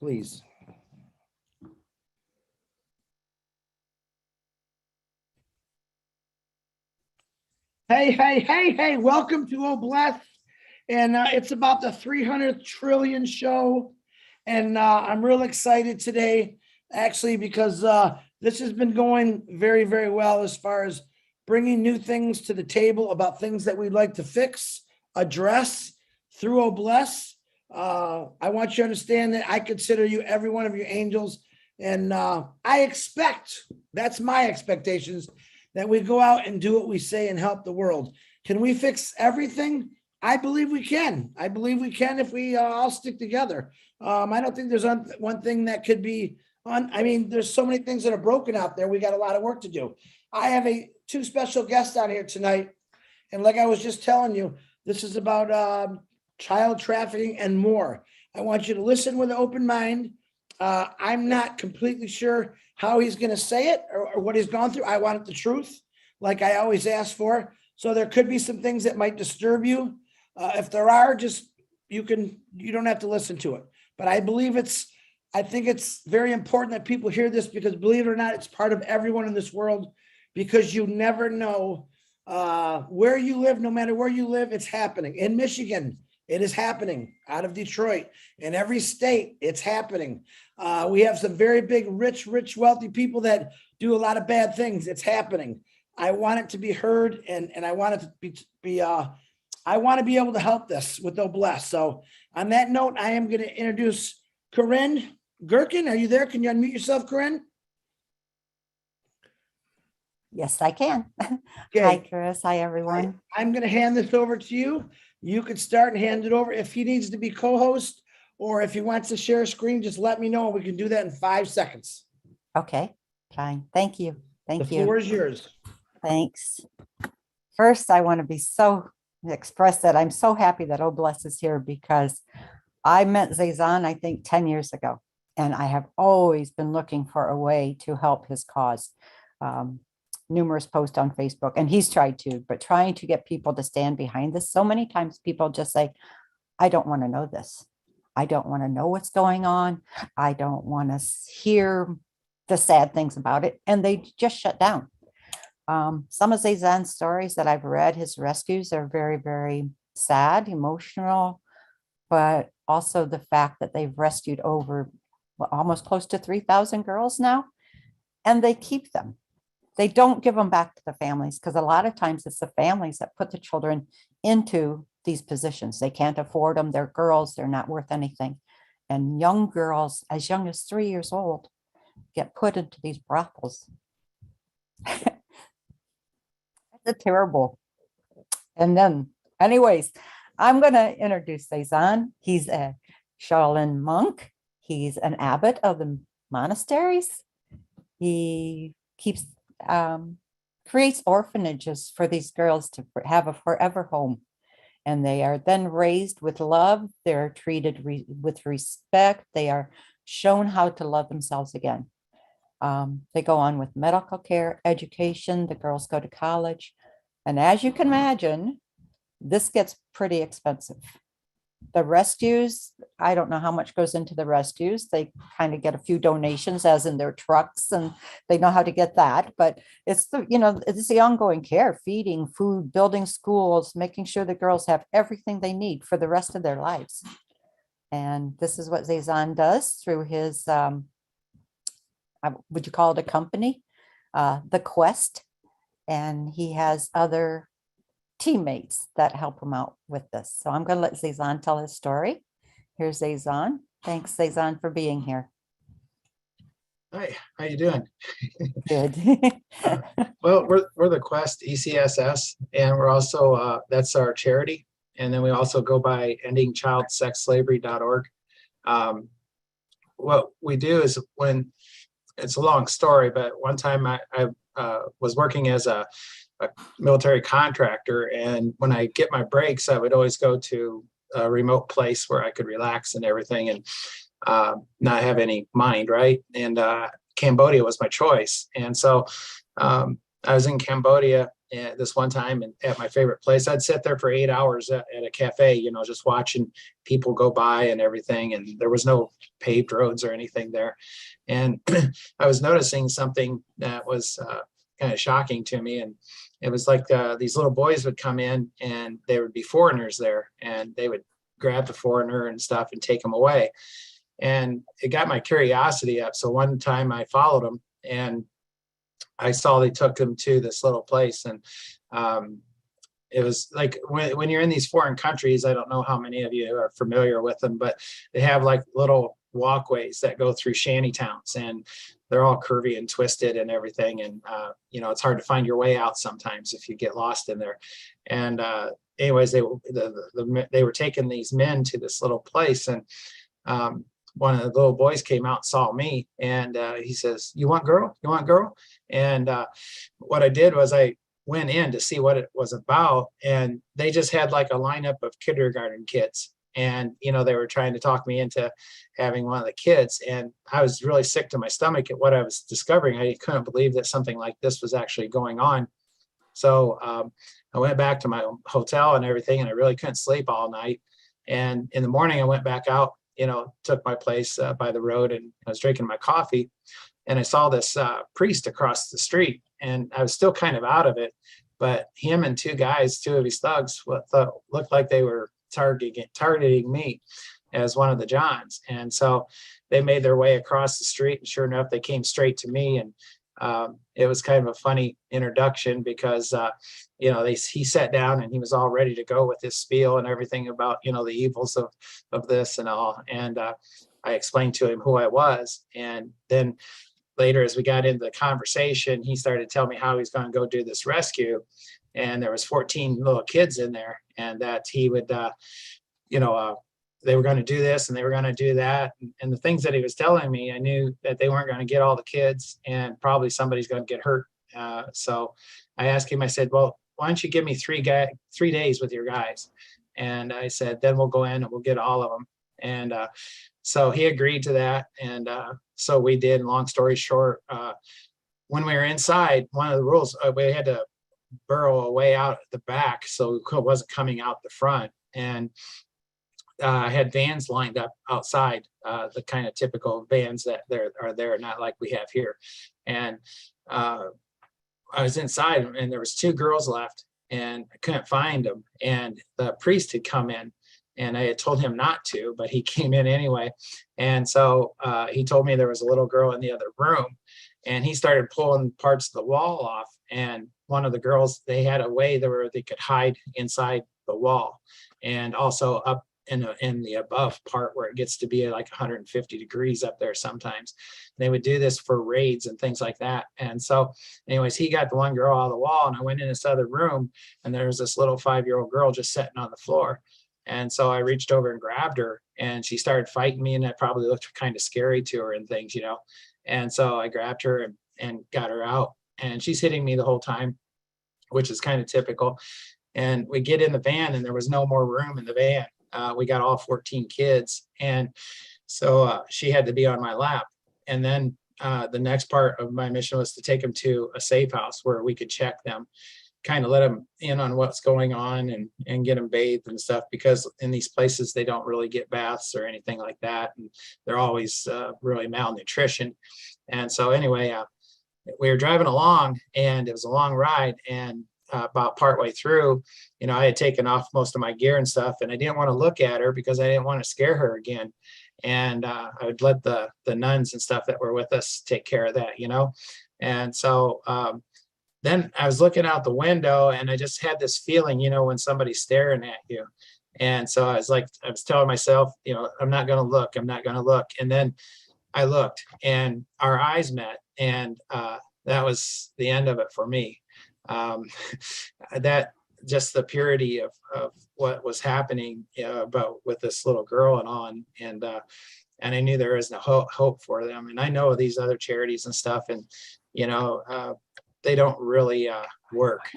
please. Hey, welcome to Oh Bless. And it's about the 300th trillion show. And I'm real excited today, actually, because this has been going very, very well as far as bringing new things to the table about things that we'd like to fix, address through Oh Bless. I want you to understand that I consider you, every one of you, angels. And I expect, that's my expectations, that we go out and do what we say and help the world. Can we fix everything? I believe we can. I believe we can if we all stick together. I don't think there's one thing that could be on. I mean, there's so many things that are broken out there. We got a lot of work to do. I have two special guests on here tonight. And like I was just telling you, this is about child trafficking and more. I want you to listen with an open mind. I'm not completely sure how he's going to say it or what he's gone through. I want the truth, like I always ask for. So there could be some things that might disturb you. If there are, just you don't have to listen to it. But I think it's very important that people hear this, because believe it or not, it's part of everyone in this world, because you never know where you live. No matter where you live, it's happening. In Michigan, it is happening. Out of Detroit, in every state, it's happening. We have some very big, rich, wealthy people that do a lot of bad things. It's happening. I want it to be heard, and I want it to be I want to be able to help this with Oh Bless. So on that note, I am going to introduce Corinne Gherkin. Are you there? Can you unmute yourself, Corinne? Yes, I can. Okay. Hi, Chris. Hi, everyone. I'm going to hand this over to you. You could start and hand it over. If he needs to be co-host or if he wants to share a screen, just let me know. We can do that in 5 seconds. Okay, fine. Thank you. Thank you. The floor is yours. Thanks. First, I want to express that I'm so happy that Oh Bless is here, because I met Zazan, I think 10 years ago, and I have always been looking for a way to help his cause. Numerous posts on Facebook, and he's tried to, but trying to get people to stand behind this. So many times people just say, I don't want to know this. I don't want to know what's going on. I don't want to hear the sad things about it. And they just shut down. Some of Zazan's stories that I've read, his rescues, are very, very sad, emotional, but also the fact that they've rescued over almost close to 3,000 girls now, and they keep them. They don't give them back to the families, because a lot of times it's the families that put the children into these positions. They can't afford them. They're girls. They're not worth anything. And young girls, as young as 3 years old, get put into these brothels. It's terrible. And then, anyways, I'm going to introduce Zazan. He's a Shaolin monk. He's an abbot of the monasteries. He creates orphanages for these girls to have a forever home. And they are then raised with love. They're treated with respect. They are shown how to love themselves again. They go on with medical care, education. The girls go to college. And as you can imagine, this gets pretty expensive. The rescues, I don't know how much goes into the rescues. They kind of get a few donations, as in their trucks, and they know how to get that. But it's it's the ongoing care, feeding, food, building schools, making sure the girls have everything they need for the rest of their lives. And this is what Zazan does through his, would you call it a company? The Quest. And he has other teammates that help him out with this. So I'm going to let Zazan tell his story. Here's Zazan. Thanks, Zazan, for being here. Hi, how you doing? Good. Well, we're the Quest ECSS, and we're also that's our charity. And then we also go by endingchildsexslavery.org. What we do is, when it's a long story, but one time I was working as a military contractor, and when I get my breaks, I would always go to a remote place where I could relax and everything, and not have any mind, right? And Cambodia was my choice. And so I was in Cambodia this one time, and at my favorite place, I'd sit there for 8 hours at a cafe, you know, just watching people go by and everything. And there was no paved roads or anything there. And I was noticing something that was kind of shocking to me. And it was like these little boys would come in, and there would be foreigners there, and they would grab the foreigner and stuff and take them away. And it got my curiosity up. So one time I followed them, and I saw they took them to this little place. And it was like when you're in these foreign countries, I don't know how many of you are familiar with them, but they have like little walkways that go through shanty towns, and they're all curvy and twisted and everything. And, you know, it's hard to find your way out sometimes if you get lost in there. And anyways, they were taking these men to this little place. And one of the little boys came out and saw me, and he says, "You want girl? You want girl?" And what I did was I went in to see what it was about, and they just had like a lineup of kindergarten kids. And, you know, they were trying to talk me into having one of the kids. And I was really sick to my stomach at what I was discovering. I couldn't believe that something like this was actually going on. So I went back to my hotel and everything, and I really couldn't sleep all night. And in the morning, I went back out, you know, took my place by the road, and I was drinking my coffee, and I saw this priest across the street, and I was still kind of out of it, but him and two guys, two of his thugs, looked like they were targeting me as one of the Johns. And so they made their way across the street, and sure enough, they came straight to me. And it was kind of a funny introduction because, you know, he sat down and he was all ready to go with his spiel and everything about, you know, the evils of this and all. And I explained to him who I was. And then later, as we got into the conversation, he started telling me how he's going to go do this rescue. And there was 14 little kids in there, and that he would, you know, they were going to do this and they were going to do that. And the things that he was telling me, I knew that they weren't going to get all the kids, and probably somebody's going to get hurt. So I asked him, I said, "Well, why don't you give me 3 days with your guys?" And I said, "Then we'll go in and we'll get all of them." And so he agreed to that. And so we did. Long story short, when we were inside, one of the rules, we had to burrow a way out the back, so it wasn't coming out the front. And I had vans lined up outside, the kind of typical vans that are there, not like we have here. And I was inside, and there was 2 girls left, and I couldn't find them. And the priest had come in, and I had told him not to, but he came in anyway. And so he told me there was a little girl in the other room, and he started pulling parts of the wall off. And one of the girls, they had a way where they could hide inside the wall, and also up in the above part where it gets to be like 150 degrees up there sometimes. They would do this for raids and things like that. And so anyways, he got the one girl out of the wall, and I went in this other room, and there was this little 5-year-old girl just sitting on the floor. And so I reached over and grabbed her, and she started fighting me, and that probably looked kind of scary to her and things, you know. And so I grabbed her and got her out, and she's hitting me the whole time, which is kind of typical. And we get in the van, and there was no more room in the van. We got all 14 kids. And so she had to be on my lap. And then the next part of my mission was to take them to a safe house where we could check them, kind of let them in on what's going on, and get them bathed and stuff, because in these places, they don't really get baths or anything like that. And they're always really malnutrition. And so anyway, we were driving along, and it was a long ride. And about partway through, you know, I had taken off most of my gear and stuff, and I didn't want to look at her because I didn't want to scare her again. And I would let the nuns and stuff that were with us take care of that, you know. And so then I was looking out the window, and I just had this feeling, you know, when somebody's staring at you. And so I was telling myself, you know, I'm not going to look. I'm not going to look. And then I looked, and our eyes met, and that was the end of it for me. That just the purity of what was happening, you know, about with this little girl and on, and I knew there was no hope for them. And I know these other charities and stuff, and you know, they don't really work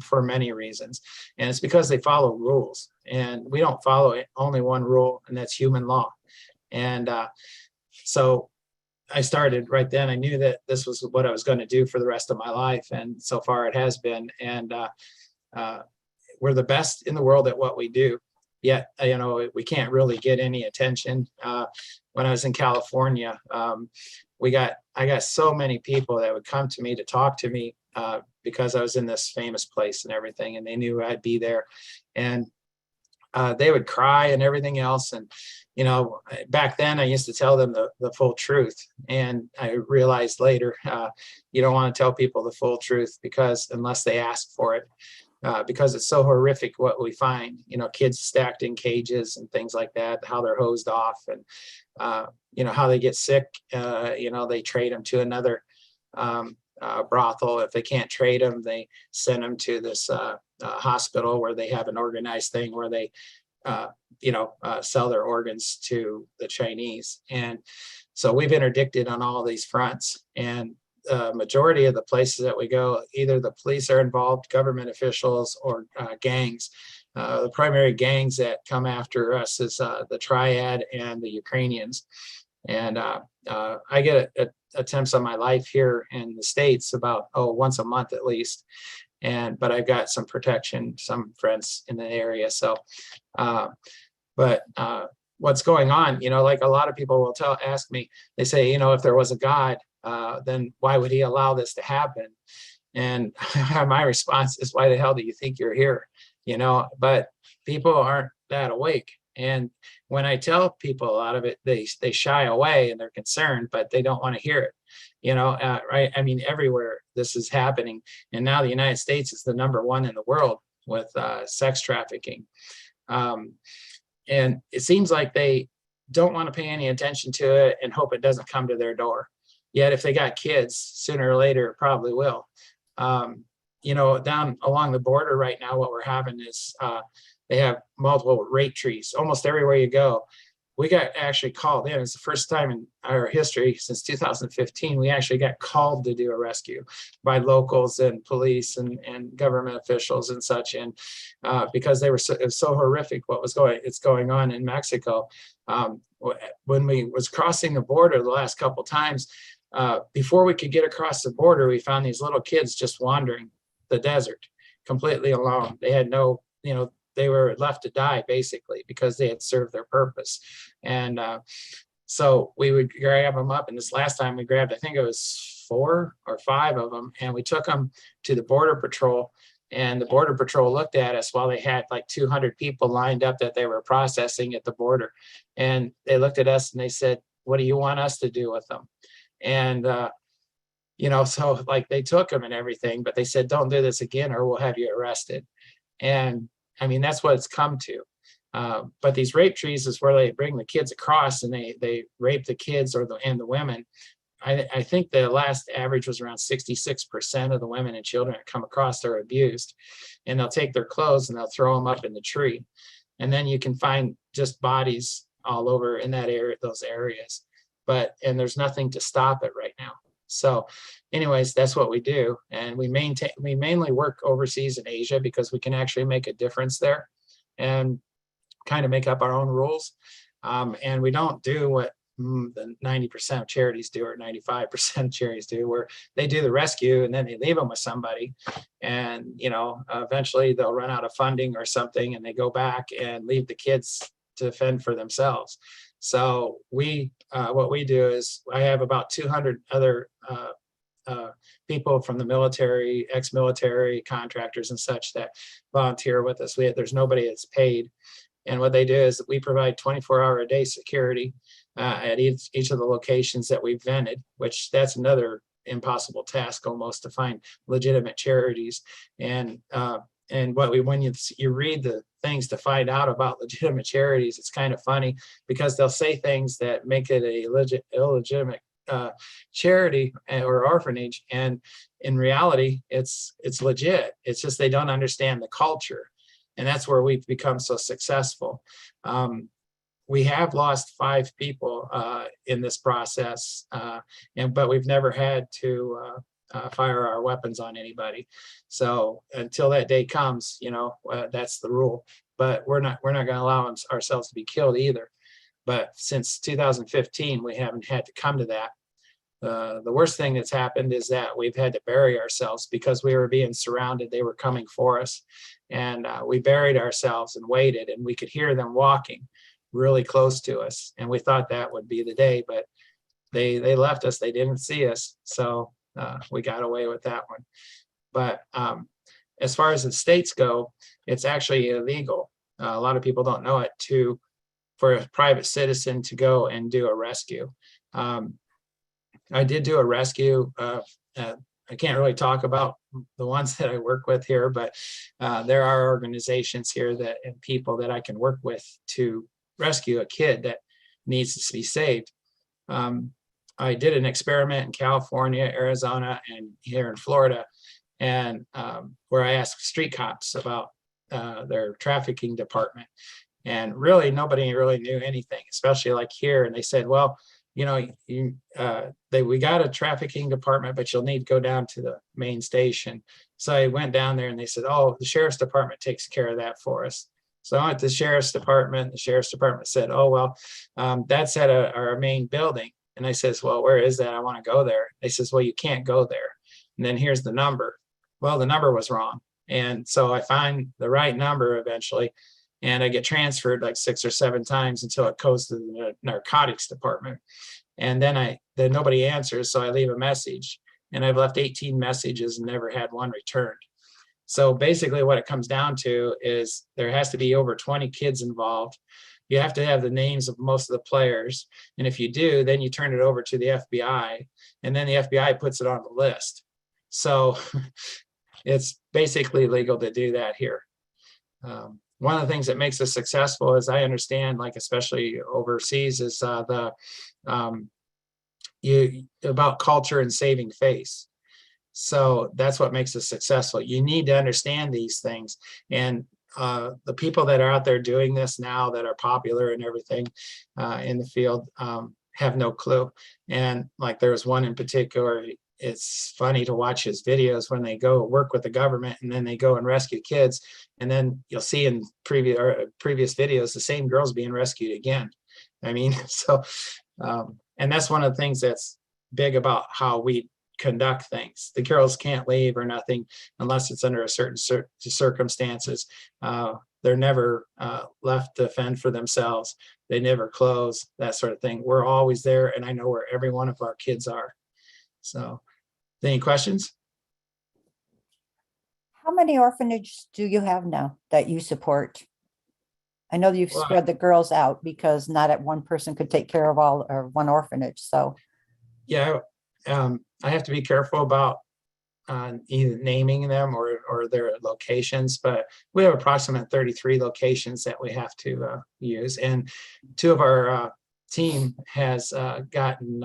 for many reasons, and it's because they follow rules, and we don't follow only one rule, and that's human law. And so I started right then. I knew that this was what I was going to do for the rest of my life, and so far it has been. And we're the best in the world at what we do. Yet, you know, we can't really get any attention. When I was in California, I got so many people that would come to me to talk to me because I was in this famous place and everything, and they knew I'd be there. And they would cry and everything else. And, you know, back then I used to tell them the full truth. And I realized later, you don't want to tell people the full truth because unless they ask for it, because it's so horrific what we find, you know, kids stacked in cages and things like that, how they're hosed off and, you know, how they get sick. You know, they trade them to another brothel. If they can't trade them, they send them to this hospital where they have an organized thing where they, you know, sell their organs to the Chinese. And so we've interdicted on all these fronts. And majority of the places that we go, either the police are involved, government officials, or gangs. The primary gangs that come after us is the Triad and the Ukrainians. And I get attempts on my life here in the States about, once a month at least. But I've got some protection, some friends in the area. So, but what's going on, you know, like a lot of people will ask me, they say, you know, if there was a God, then why would he allow this to happen? And my response is, why the hell do you think you're here? You know, but people aren't that awake. And when I tell people a lot of it, they shy away and they're concerned, but they don't want to hear it. You know, right? I mean, everywhere this is happening. And now the United States is the #1 in the world with sex trafficking. And it seems like they don't want to pay any attention to it and hope it doesn't come to their door. Yet if they got kids, sooner or later, it probably will. You know, down along the border right now, what we're having is they have multiple rape trees almost everywhere you go. We got actually called in. It's the first time in our history since 2015, we actually got called to do a rescue by locals and police and government officials and such. And because it was so horrific what was going on in Mexico. When we was crossing the border the last couple of times, before we could get across the border, we found these little kids just wandering the desert completely alone. They had no, you know, they were left to die basically because they had served their purpose. And so we would grab them up. And this last time we grabbed, I think it was 4 or 5 of them. And we took them to the Border Patrol. And the Border Patrol looked at us while they had like 200 people lined up that they were processing at the border. And they looked at us and they said, what do you want us to do with them? And, you know, so like they took them and everything, but they said, don't do this again or we'll have you arrested. And I mean, that's what it's come to. But these rape trees is where they bring the kids across and they rape the kids and the women. I think the last average was around 66% of the women and children that come across are abused. And they'll take their clothes and they'll throw them up in the tree. And then you can find just bodies all over in that area, those areas. And there's nothing to stop it right now. So anyways, that's what we do. And we mainly work overseas in Asia because we can actually make a difference there and kind of make up our own rules. And we don't do what the 90% of charities do or 95% of charities do, where they do the rescue and then they leave them with somebody. And, you know, eventually they'll run out of funding or something and they go back and leave the kids to fend for themselves. So what we do is I have about 200 other people from the military, ex-military contractors and such that volunteer with us. There's nobody that's paid. And what they do is we provide 24-hour-a-day security at each of the locations that we've vented, which that's another impossible task almost to find legitimate charities. And when you read the things to find out about legitimate charities, it's kind of funny because they'll say things that make it a illegitimate charity or orphanage, and in reality, it's legit. It's just they don't understand the culture, and that's where we've become so successful. We have lost 5 people in this process, but we've never had to fire our weapons on anybody. So until that day comes, you know, that's the rule. But we're not going to allow ourselves to be killed either. But since 2015, we haven't had to come to that. the worst thing that's happened is that we've had to bury ourselves because we were being surrounded. They were coming for us, and we buried ourselves and waited, and we could hear them walking really close to us, and we thought that would be the day, but they left us. They didn't see us, so we got away with that one. But as far as the states go, it's actually illegal. A lot of people don't know it, for a private citizen to go and do a rescue. I did do a rescue. I can't really talk about the ones that I work with here, but there are organizations here that and people that I can work with to rescue a kid that needs to be saved. I did an experiment in California, Arizona, and here in Florida, and where I asked street cops about their trafficking department, and really nobody really knew anything, especially like here. And they said, well, you know, we got a trafficking department, but you'll need to go down to the main station. So I went down there and they said, oh, the sheriff's department takes care of that for us. So I went to the sheriff's department. The sheriff's department said, oh, well, that's at our main building. And I says, well, where is that? I want to go there. They says, well, you can't go there. And then here's the number. Well, the number was wrong. And so I find the right number eventually, and I get transferred like 6 or 7 times until it goes to the narcotics department. And then nobody answers. So I leave a message, and I've left 18 messages and never had one returned. So basically what it comes down to is there has to be over 20 kids involved. You have to have the names of most of the players. And if you do, then you turn it over to the FBI, and then the FBI puts it on the list. So it's basically legal to do that here. One of the things that makes us successful, as I understand, like especially overseas, is about culture and saving face. So that's what makes us successful. You need to understand these things. And the people that are out there doing this now that are popular and everything in the field have no clue. And like there was one in particular, it's funny to watch his videos when they go work with the government and then they go and rescue kids. And then you'll see in previous videos, the same girl's being rescued again. I mean, so, and that's one of the things that's big about how we conduct things. The girls can't leave or nothing unless it's under a certain circumstances. They're never left to fend for themselves. They never close, that sort of thing. We're always there, and I know where every one of our kids are. So, any questions? How many orphanages do you have now that you support? I know you've spread the girls out because not at one person could take care of all or one orphanage. So yeah, I have to be careful about either naming them or their locations, but we have approximately 33 locations that we have to use, and 2 of our team has gotten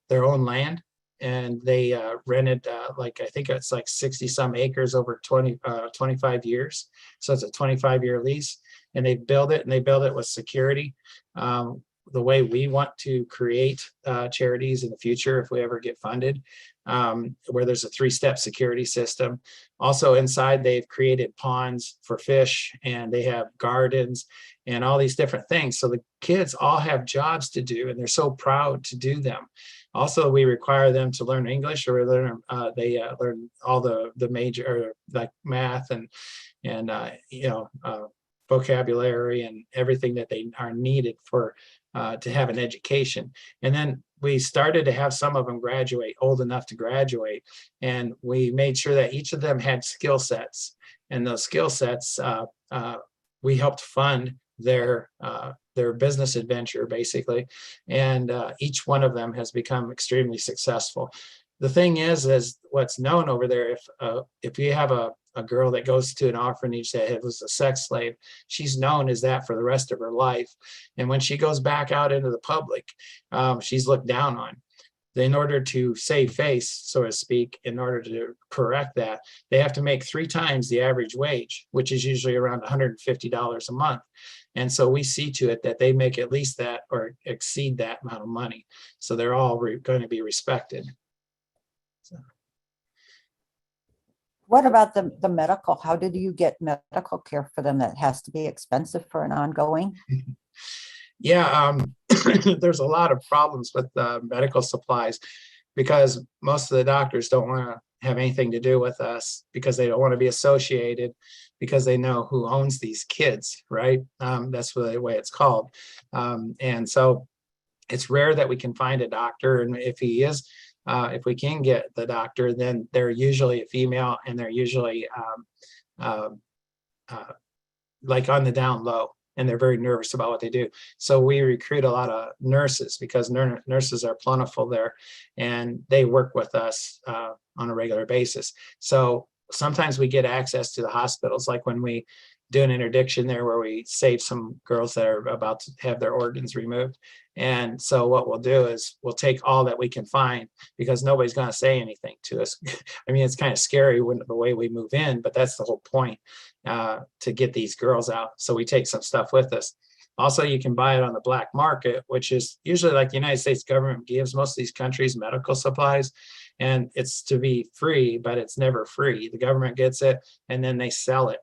their own land, and they rented like I think it's like 60 some acres over 25 years. So it's a 25-year lease, and they build it with security. The way we want to create charities in the future, if we ever get funded, where there's a 3-step security system. Also inside, they've created ponds for fish, and they have gardens and all these different things. So the kids all have jobs to do, and they're so proud to do them. Also, we require them to learn English, or learn learn all the major, like math and vocabulary and everything that they are needed for to have an education. And then we started to have some of them graduate, old enough to graduate, and we made sure that each of them had skill sets, and those skill sets we helped fund their business adventure basically, and each one of them has become extremely successful. The thing is what's known over there, if you have a girl that goes to an orphanage that was a sex slave, she's known as that for the rest of her life. And when she goes back out into the public, she's looked down on. In order to save face, so to speak, in order to correct that, they have to make 3 times the average wage, which is usually around $150 a month. And so we see to it that they make at least that or exceed that amount of money. So they're all going to be respected. So. what about the medical? How did you get medical care for them? That has to be expensive for an ongoing. Yeah, there's a lot of problems with medical supplies because most of the doctors don't want to have anything to do with us because they don't want to be associated because they know who owns these kids, right? That's the way it's called. And so it's rare that we can find a doctor. And if he is, if we can get the doctor, then they're usually a female and they're usually like on the down low, and they're very nervous about what they do. So we recruit a lot of nurses because nurses are plentiful there and they work with us on a regular basis. So sometimes we get access to the hospitals, like when we do an interdiction there where we save some girls that are about to have their organs removed. And so what we'll do is we'll take all that we can find because nobody's going to say anything to us. I mean, it's kind of scary when the way we move in, but that's the whole point, to get these girls out. So we take some stuff with us. Also, you can buy it on the black market, which is usually like the United States government gives most of these countries medical supplies, and it's to be free, but it's never free. The government gets it and then they sell it.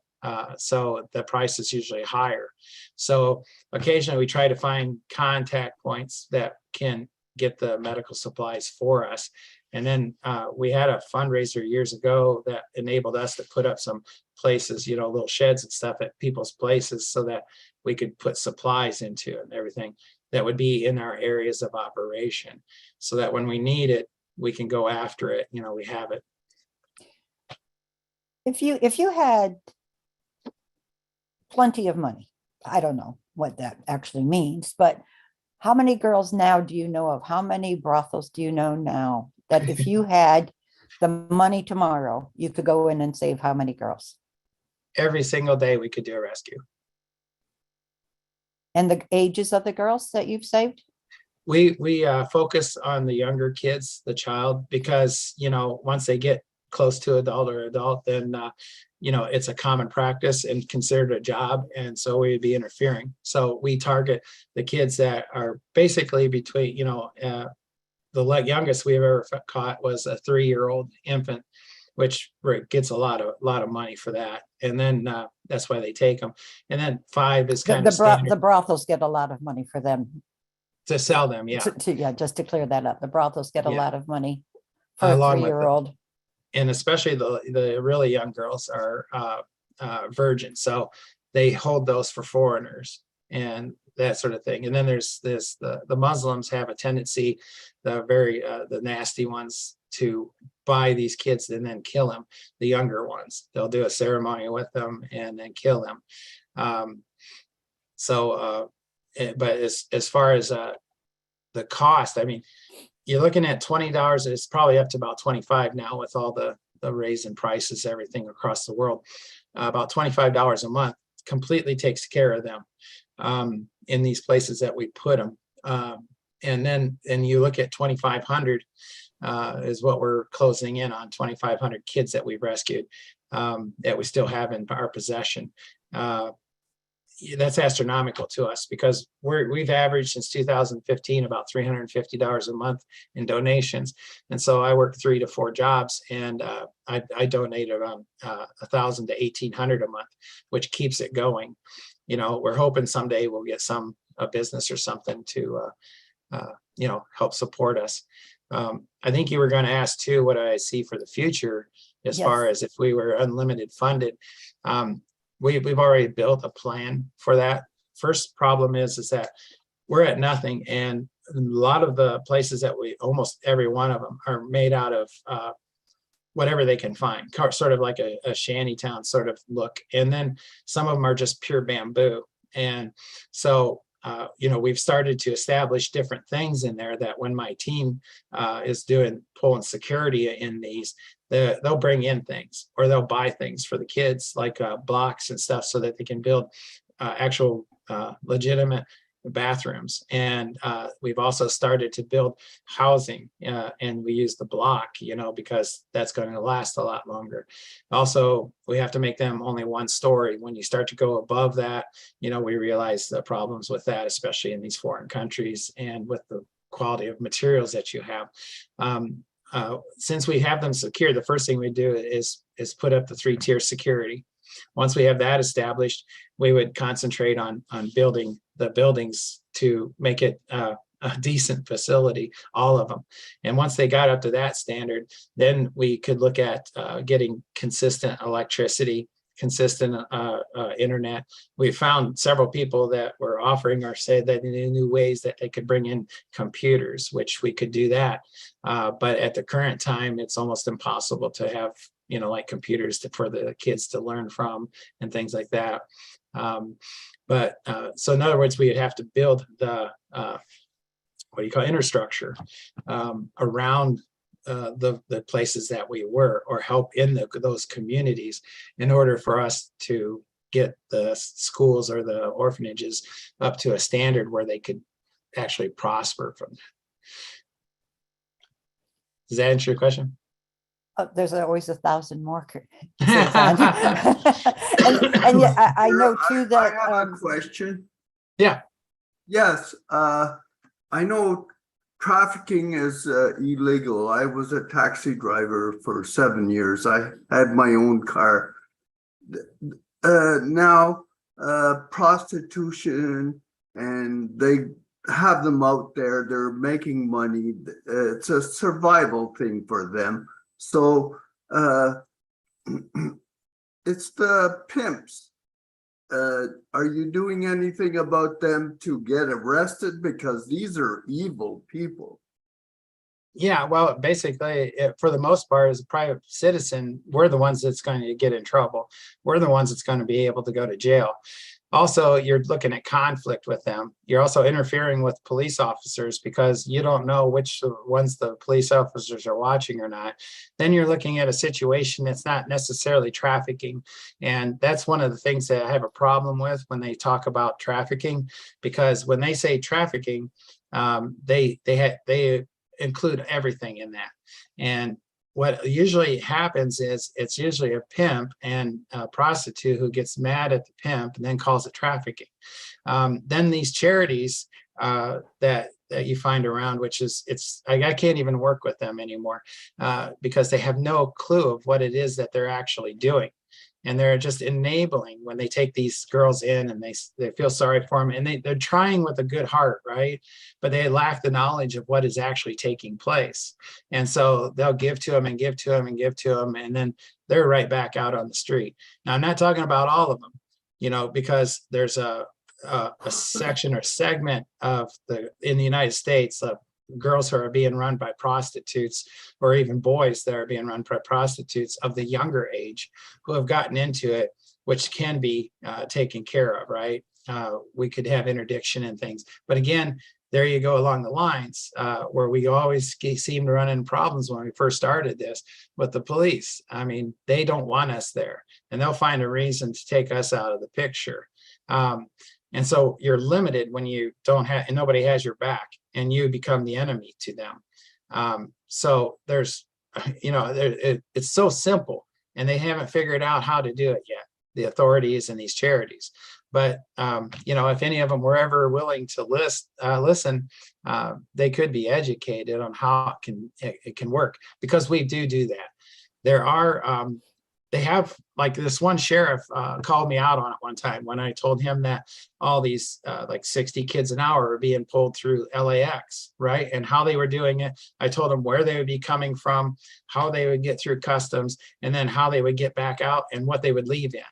So the price is usually higher. So occasionally we try to find contact points that can get the medical supplies for us. And then we had a fundraiser years ago that enabled us to put up some places, you know, little sheds and stuff at people's places so that we could put supplies into and everything that would be in our areas of operation so that when we need it, we can go after it. You know, we have it. If you had plenty of money, I don't know what that actually means, but how many girls now do you know of? How many brothels do you know now that if you had the money tomorrow, you could go in and save how many girls? Every single day we could do a rescue. And the ages of the girls that you've saved? We focus on the younger kids, the child, because, you know, once they get close to adult, then, you know, it's a common practice and considered a job. And so we'd be interfering. So we target the kids that are basically between, you know, the youngest we've ever caught was a 3-year-old infant, which gets a lot of money for that. And then that's why they take them. And then 5 is kind of standard. The brothels get a lot of money for them. To sell them, yeah. Yeah, just to clear that up. The brothels get a lot of money for Along a 3-year-old. And especially the really young girls are virgin. So they hold those for foreigners and that sort of thing. And then there's the Muslims have a tendency, the nasty ones, to buy these kids and then kill them, the younger ones. They'll do a ceremony with them and then kill them. But as far as the cost, I mean, you're looking at $20. It's probably up to about 25 now with all the raise in prices, everything across the world. About $25 a month completely takes care of them in these places that we put them. And you look at 2,500 is what we're closing in on, 2,500 kids that we've rescued that we still have in our possession. That's astronomical to us because we've averaged since 2015 about $350 a month in donations. And so I work 3 to 4 jobs and I donate around 1,000 to 1,800 a month, which keeps it going. You know, we're hoping someday we'll get a business or something to, you know, help support us. I think you were going to ask too, what do I see for the future as far as if we were unlimited funded. We've already built a plan for that. First problem is that we're at nothing. And a lot of the places that almost every one of them are made out of whatever they can find, sort of like a shanty town sort of look. And then some of them are just pure bamboo. And so, you know, we've started to establish different things in there that when my team is pulling security in these, they'll bring in things or they'll buy things for the kids like blocks and stuff so that they can build actual legitimate bathrooms. And we've also started to build housing and we use the block, you know, because that's going to last a lot longer. Also, we have to make them only 1 story. When you start to go above that, you know, we realize the problems with that, especially in these foreign countries and with the quality of materials that you have. Since we have them secure, the first thing we do is put up the 3-tier security. Once we have that established, we would concentrate on building the buildings to make it a decent facility, all of them. And once they got up to that standard, then we could look at getting consistent electricity, consistent internet. We found several people that were offering or said that they knew ways that they could bring in computers, which we could do that. But at the current time, it's almost impossible to have, you know, like computers for the kids to learn from and things like that. So in other words, we would have to build the what do you call infrastructure around the places that we were, or help in those communities, in order for us to get the schools or the orphanages up to a standard where they could actually prosper from that. Does that answer your question? There's always 1,000 more. And yeah, I know too that I have a question. Yeah. Yes, I know trafficking is illegal. I was a taxi driver for 7 years. I had my own car. Now, prostitution, and they have them out there. They're making money. It's a survival thing for them. So it's the pimps. Are you doing anything about them to get arrested? Because these are evil people. Yeah, well, basically, for the most part, as a private citizen, we're the ones that's going to get in trouble. We're the ones that's going to be able to go to jail. Also, you're looking at conflict with them. You're also interfering with police officers because you don't know which ones the police officers are watching or not. Then you're looking at a situation that's not necessarily trafficking. And that's one of the things that I have a problem with when they talk about trafficking, because when they say trafficking, they include everything in that. And what usually happens is it's usually a pimp and a prostitute who gets mad at the pimp and then calls it trafficking. Then these charities that you find around, which is, I can't even work with them anymore because they have no clue of what it is that they're actually doing. And they're just enabling when they take these girls in, and they feel sorry for them, and they're trying with a good heart, right? But they lack the knowledge of what is actually taking place. And so they'll give to them and give to them and give to them, and then they're right back out on the street. Now, I'm not talking about all of them, you know, because there's a section or segment in the United States of girls who are being run by prostitutes, or even boys that are being run by prostitutes of the younger age, who have gotten into it, which can be taken care of, right? We could have interdiction and things. But again, there you go along the lines where we always seem to run into problems when we first started this with the police. I mean, they don't want us there, and they'll find a reason to take us out of the picture. And so you're limited when you don't have, and nobody has your back, and you become the enemy to them. So there's, you know, it's so simple, and they haven't figured out how to do it yet, the authorities and these charities. But, you know, if any of them were ever willing to listen, they could be educated on how it can work, because we do that. There are, they have, like, this one sheriff called me out on it one time when I told him that all these like 60 kids an hour are being pulled through LAX, right? And how they were doing it. I told him where they would be coming from, how they would get through customs, and then how they would get back out and what they would leave in.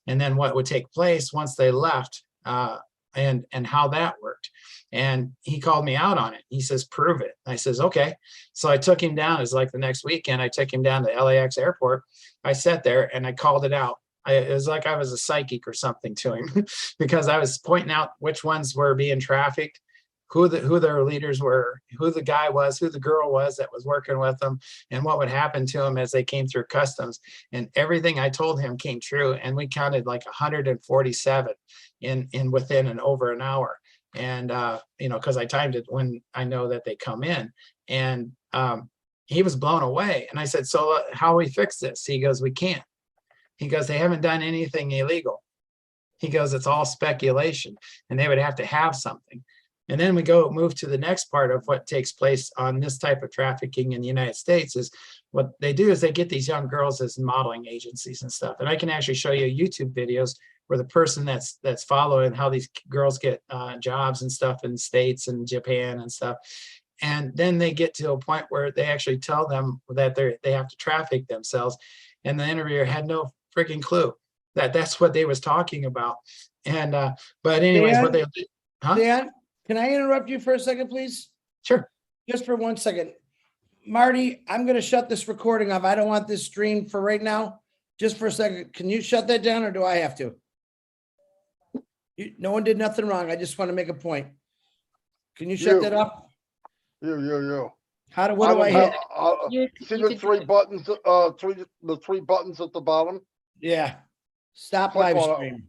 And then what would take place once they left, and how that worked. And he called me out on it. He says, prove it. I says, okay. So I took him down. It's like the next weekend, I took him down to LAX airport. I sat there and I called it out. It was like I was a psychic or something to him because I was pointing out which ones were being trafficked, who their leaders were, who the guy was, who the girl was that was working with them, and what would happen to them as they came through customs. And everything I told him came true. And we counted like 147 in within over an hour. And, you know, because I timed it when I know that they come in. And he was blown away. And I said, so how we fix this? He goes, we can't. He goes, they haven't done anything illegal. He goes, it's all speculation, and they would have to have something. And then we move to the next part of what takes place on this type of trafficking in the United States. Is what they do is they get these young girls as modeling agencies and stuff. And I can actually show you YouTube videos where the person that's following how these girls get jobs and stuff in States and Japan and stuff. And then they get to a point where they actually tell them that they have to traffic themselves. And the interviewer had no freaking clue that that's what they was talking about. And, but anyways, what Dan? they, huh? Dan, can I interrupt you for a second, please? Sure. Just for 1 second. Marty, I'm gonna shut this recording off. I don't want this streamed for right now. Just for a second. Can you shut that down or do I have to? No one did nothing wrong. I just want to make a point. Can you shut You. that off? You. What do I hit? See the three buttons, the three buttons at the bottom? Yeah. Stop Click live on it. stream.